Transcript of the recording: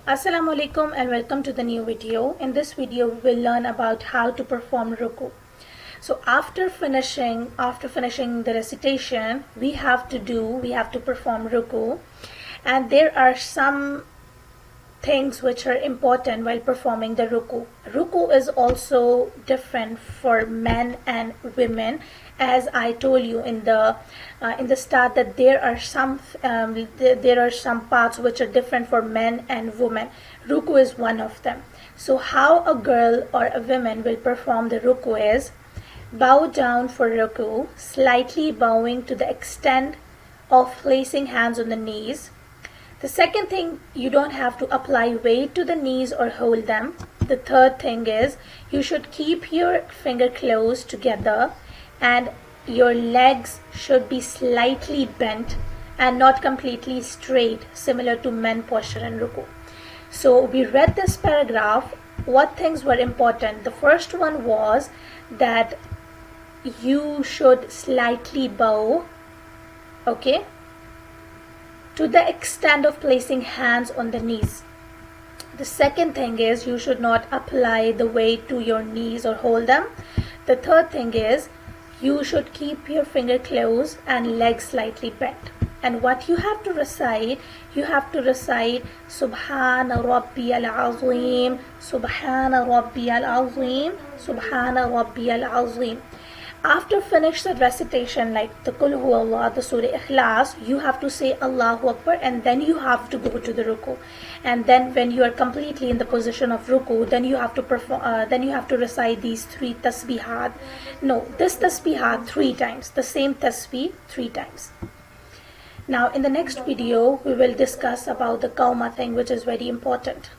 Assalamu alaikum and welcome to the new video. In this video we will learn about how to perform Ruko. So after finishing the recitation, we have to perform Ruko, and there are some things which are important while performing the Ruku. Ruku is also different for men and women, as I told you in the start that there are some parts which are different for men and women. Ruku is one of them. So how a girl or a woman will perform the Ruku is bow down for Ruku, slightly bowing to the extent of placing hands on the knees. The second thing, you don't have to apply weight to the knees or hold them. The third thing is you should keep your finger closed together and your legs should be slightly bent and not completely straight, similar to men posture in Ruku. So we read this paragraph. What things were important? The first one was that you should slightly bow, okay, to the extent of placing hands on the knees. The second thing is you should not apply the weight to your knees or hold them. The third thing is you should keep your finger closed and legs slightly bent. And what you have to recite Subhana Rabbiyal Azim, Subhana Rabbiyal Azim, Subhana Rabbiyal Azim. After finish the recitation, like the Qul Huwallah, the Surah Ikhlas, you have to say Allahu Akbar, and then you have to go to the Ruku. And then when you are completely in the position of Ruku, then you have to recite these three tasbihat. No, this tasbihat 3 times, the same tasbih 3 times. Now in the next video, we will discuss about the Qauma thing, which is very important.